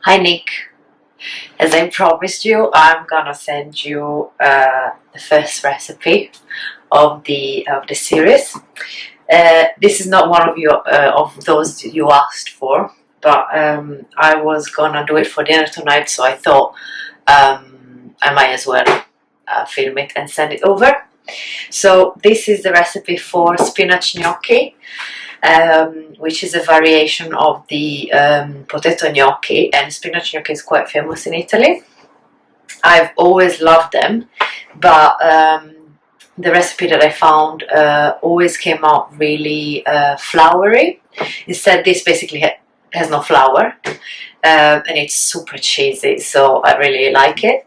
Hi Nick, as I promised you, I'm gonna send you the first recipe of the series. This is not one of your of those you asked for, but I was gonna do it for dinner tonight, so I thought I might as well film it and send it over. So this is the recipe for spinach gnocchi. Which is a variation of the potato gnocchi, and spinach gnocchi is quite famous in Italy. I've always loved them, but the recipe that I found always came out really floury. Instead, this basically has no flour, and it's super cheesy, so I really like it.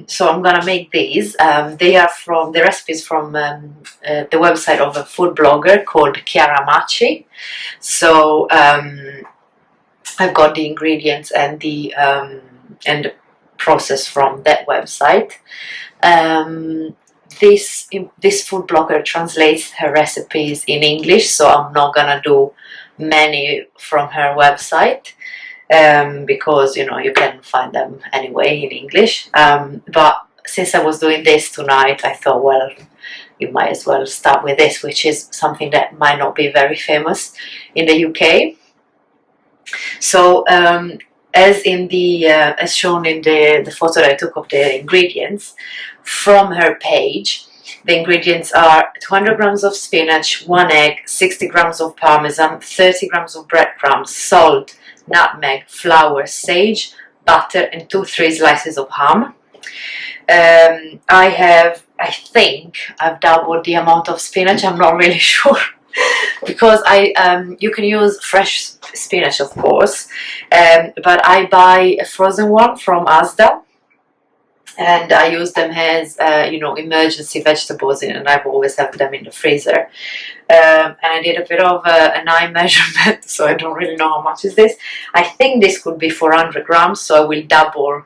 So I'm gonna make these. They are from the recipes from the website of a food blogger called Chiara Macci. So I've got the ingredients and the process from that website. This food blogger translates her recipes in English, so I'm not gonna do many from her website. Because you can find them anyway in English, but since I was doing this tonight, I thought, well, you might as well start with this, which is something that might not be very famous in the UK. So as shown in the photo that I took of the ingredients from her page, the ingredients are 200 grams of spinach, 1 egg, 60 grams of parmesan, 30 grams of breadcrumbs, salt, nutmeg, flour, sage, butter, and 2-3 slices of ham. I think I've doubled the amount of spinach. I'm not really sure because you can use fresh spinach, of course, but I buy a frozen one from Asda, and I use them as emergency vegetables, and I've always have them in the freezer. And I did a bit of an eye measurement, so I don't really know how much is this. I think this could be 400 grams, so I will double.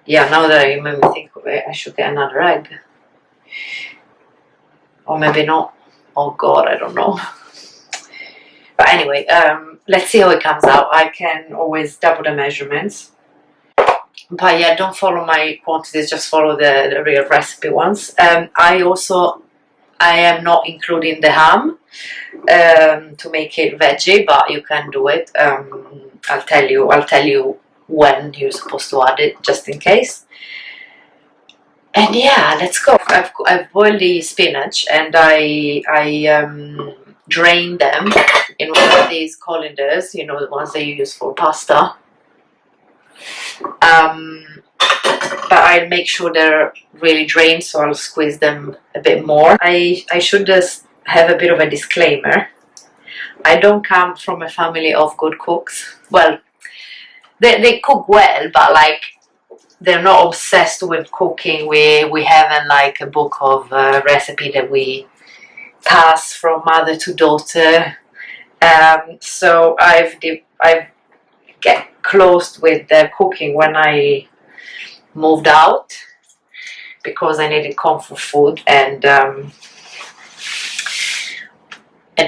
Yeah, now that I remember, think of it, I should get another egg, or maybe not. Oh God, I don't know. But anyway, let's see how it comes out. I can always double the measurements. But yeah, don't follow my quantities, just follow the real recipe ones. I am not including the ham to make it veggie, but you can do it. I'll tell you when you're supposed to add it, just in case. And yeah, let's go. I've boiled the spinach, and I drained them in one of these colanders, the ones that you use for pasta. But I'll make sure they're really drained, so I'll squeeze them a bit more. I should just have a bit of a disclaimer. I don't come from a family of good cooks. Well, they cook well, but like they're not obsessed with cooking. We haven't like a book of recipe that we pass from mother to daughter. So I've get close with the cooking when I moved out, because I needed comfort food, and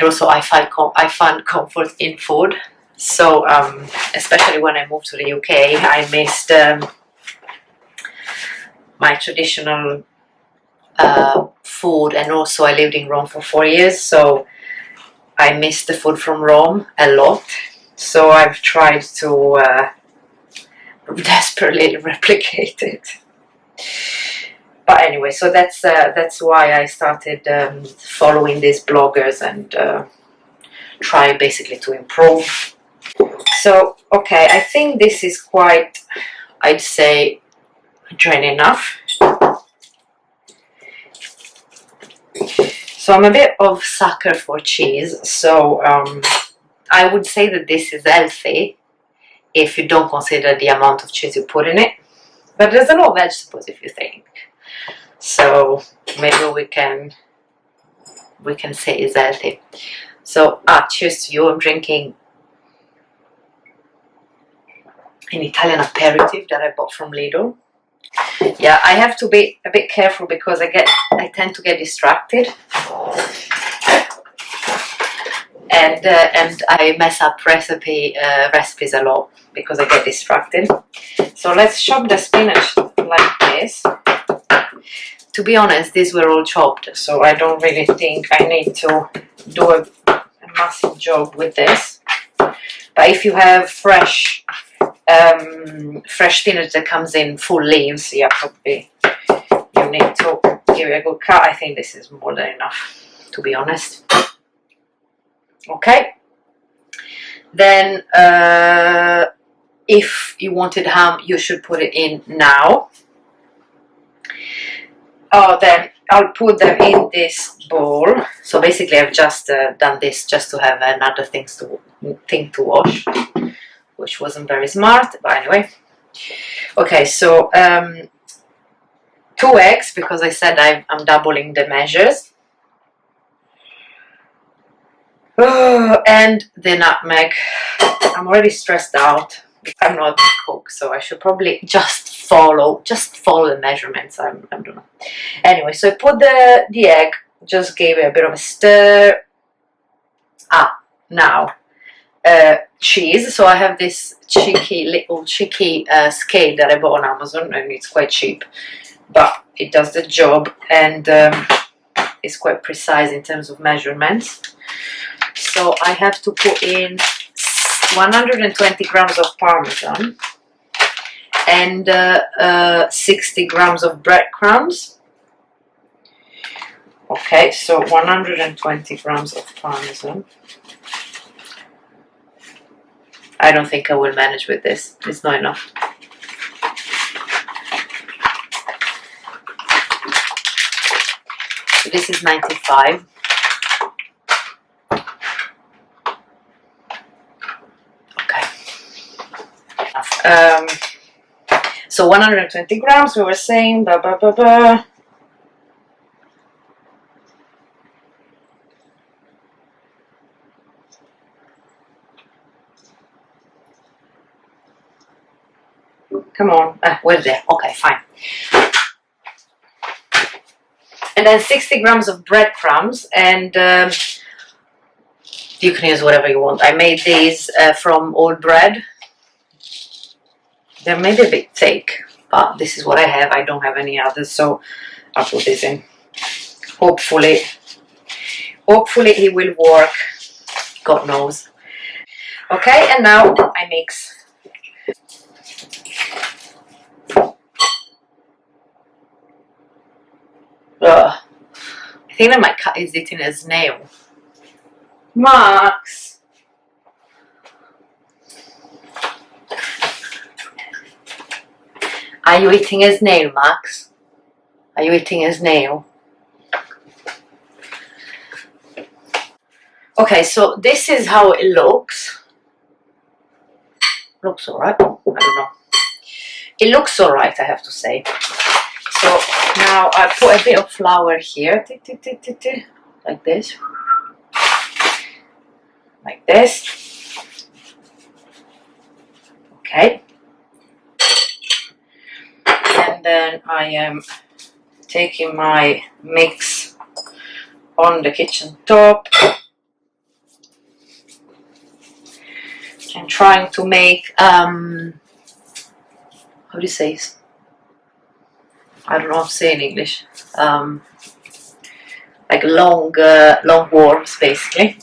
also I find comfort in food. So especially when I moved to the UK, I missed my traditional food, and also I lived in Rome for 4 years, so I missed the food from Rome a lot. So I've tried to desperately replicate it. But anyway, so that's why I started following these bloggers and try basically to improve. So okay, I think this is quite, I'd say, drain enough. So I'm a bit of sucker for cheese, so I would say that this is healthy if you don't consider the amount of cheese you put in it. But there's a lot of vegetables, if you think. So maybe we can say it's healthy. So cheers to you. I'm drinking an Italian aperitif that I bought from Lidl. Yeah, I have to be a bit careful because I tend to get distracted. and I mess up recipes a lot because I get distracted. So let's chop the spinach like this. To be honest, these were all chopped, so I don't really think I need to do a massive job with this. But if you have fresh spinach that comes in full leaves, yeah, probably you need to give it a good cut. I think this is more than enough, to be honest. Okay. Then if you wanted ham, you should put it in now. Oh, then I'll put them in this bowl. So basically I've just done this just to have another thing to wash, which wasn't very smart, but anyway. Okay, so 2 eggs, because I said I'm doubling the measures. And the nutmeg. I'm already stressed out. I'm not a cook, so I should probably just follow the measurements. I don't know. Anyway, so I put the egg, just gave it a bit of a stir. Now cheese. So I have this little cheeky scale that I bought on Amazon, and it's quite cheap, but it does the job, and it's quite precise in terms of measurements. So I have to put in 120 grams of Parmesan and 60 grams of breadcrumbs. Okay, so 120 grams of Parmesan. I don't think I will manage with this. It's not enough. So this is 95. So 120 grams, we were saying, blah, blah, blah, blah. Come on, we're there, okay, fine. And then 60 grams of breadcrumbs, and you can use whatever you want. I made these from old bread. They're maybe a bit thick, but this is what I have. I don't have any others, so I'll put this in. Hopefully it will work. God knows. Okay, and now I mix. Ugh. I think that my cat is eating a snail. Max! Are you eating a snail, Max? Are you eating a snail? Okay, so this is how it looks. Looks alright. I don't know. It looks alright, I have to say. So now I put a bit of flour here, like this. Like this. Okay. And then I am taking my mix on the kitchen top and trying to make how do you say? I don't know how to say in English. Like long worms, basically.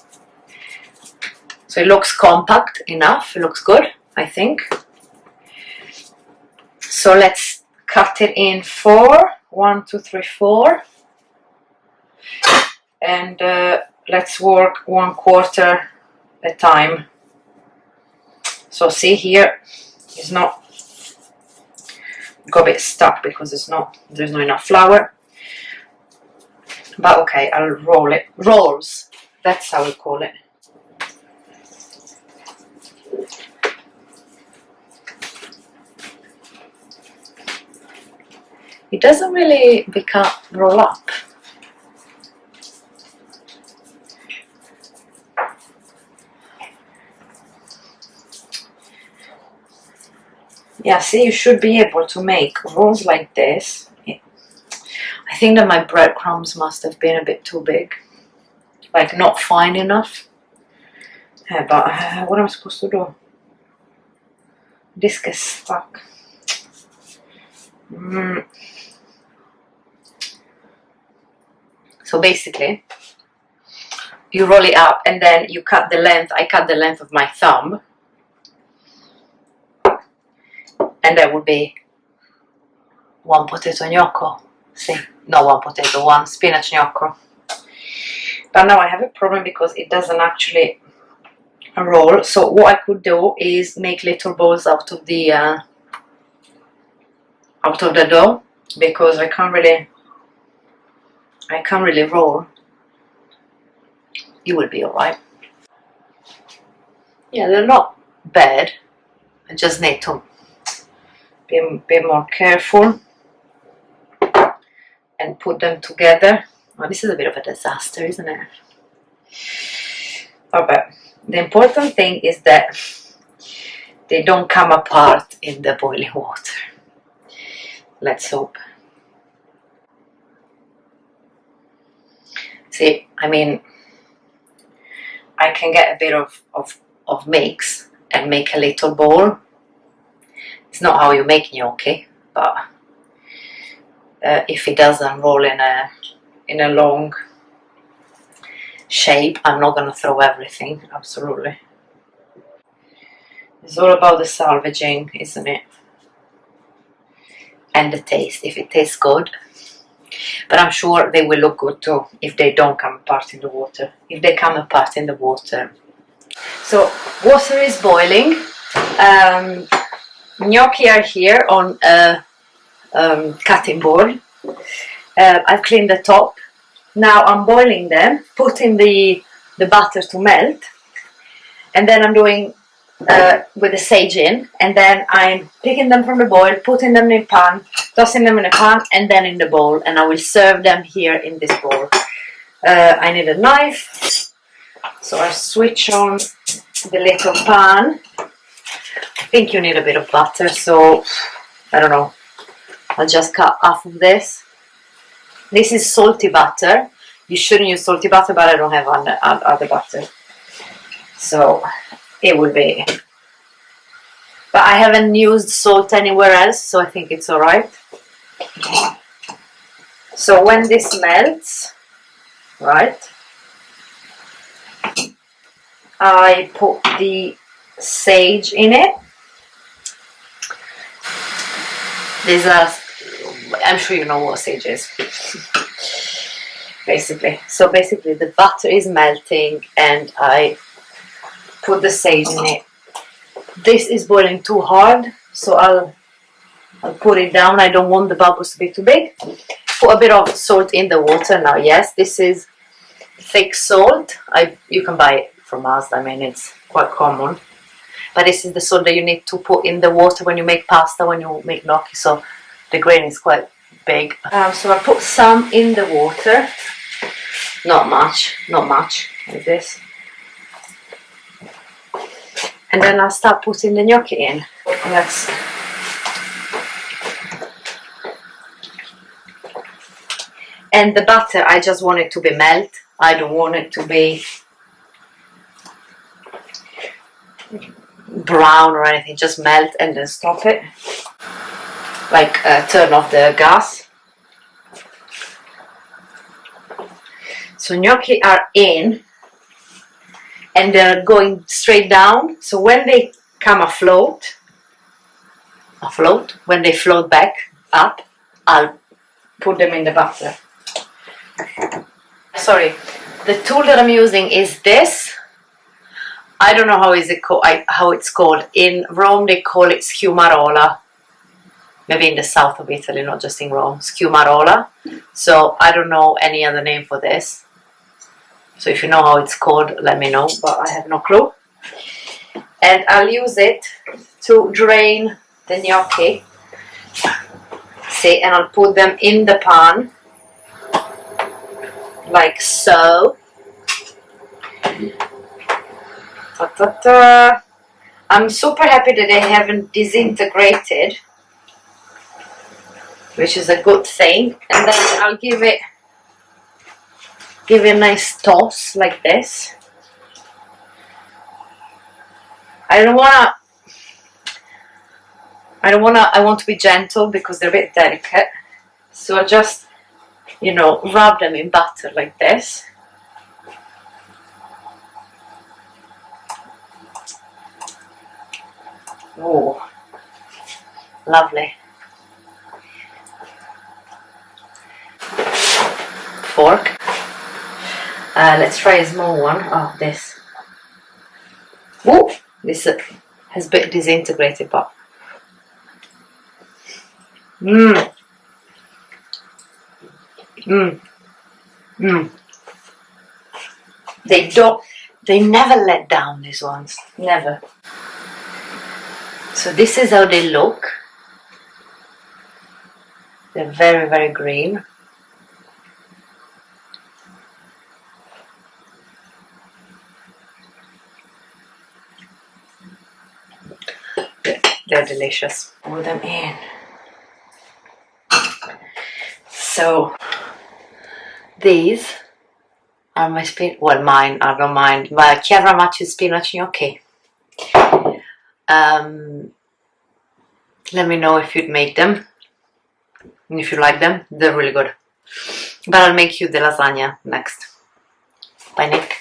So it looks compact enough. It looks good, I think. So let's cut it in 4. 1, 2, 3, 4. And let's work 1/4 at a time. So see here, it's not got a bit stuck because there's not enough flour. But okay, I'll roll it. Rolls, that's how we call it. It doesn't really roll up. Yeah, see, you should be able to make rolls like this. I think that my breadcrumbs must have been a bit too big. Like, not fine enough. But what am I supposed to do? This gets stuck. So basically, you roll it up and then you cut the length. I cut the length of my thumb, and that would be one potato gnocco. See, not one potato, one spinach gnocco. But now I have a problem because it doesn't actually roll. So what I could do is make little balls out of the dough, because I can't really roll. It will be alright. Yeah, they're not bad. I just need to be a bit more careful and put them together. Oh, this is a bit of a disaster, isn't it? Oh, but the important thing is that they don't come apart in the boiling water. Let's hope. See, I mean, I can get a bit of mix and make a little ball. It's not how you make gnocchi, but if it doesn't roll in a long shape, I'm not gonna throw everything. Absolutely, it's all about the salvaging, isn't it? And the taste, if it tastes good. But I'm sure they will look good too if they don't come apart in the water. If they come apart in the water. So water is boiling. Gnocchi are here on a cutting board. I've cleaned the top. Now I'm boiling them, putting the butter to melt, and then I'm doing with the sage in, and then I'm picking them from the boil, putting them in a pan, tossing them in a pan, and then in the bowl, and I will serve them here in this bowl. I need a knife, so I switch on the little pan. I think you need a bit of butter, so I don't know, I'll just cut half of this. This is salty butter. You shouldn't use salty butter, but I don't have other butter, so it will be. But I haven't used salt anywhere else, so I think it's alright. So when this melts, right, I put the sage in it. These are, I'm sure you know what sage is. Basically. So basically the butter is melting and I put the sage in it. This is boiling too hard, so I'll put it down. I don't want the bubbles to be too big. Put a bit of salt in the water now. Yes, this is thick salt. You can buy it from us. I mean, it's quite common. But this is the salt that you need to put in the water when you make pasta, when you make gnocchi. So the grain is quite big. So I put some in the water. Not much, like this. And then I'll start putting the gnocchi in. And the butter, I just want it to be melt. I don't want it to be brown or anything. Just melt and then stop it. Like turn off the gas. So gnocchi are in. And they're going straight down. So when they come afloat, when they float back up, I'll put them in the butter. Sorry, the tool that I'm using is this. I don't know how it's called. In Rome they call it schiumarola. Maybe in the south of Italy, not just in Rome. Schiumarola. So I don't know any other name for this. So if you know how it's called, let me know, but I have no clue. And I'll use it to drain the gnocchi. See, and I'll put them in the pan, like so. Ta-ta-ta. I'm super happy that they haven't disintegrated, which is a good thing. And then I'll give it a nice toss like this. I want to be gentle because they're a bit delicate. So I just, you know, rub them in butter like this. Oh, lovely. Fork. Let's try a small one. Oh, this. Oh, this has a bit disintegrated, but mmm. Mmm. Mmm. They never let down, these ones. Never. So this is how they look. They're very, very green. They're delicious. Pour them in. So these are my mine, I don't mind, my Chiara Maci spinach gnocchi. Let me know if you'd make them, and if you like them. They're really good. But I'll make you the lasagna next. Bye, Nick.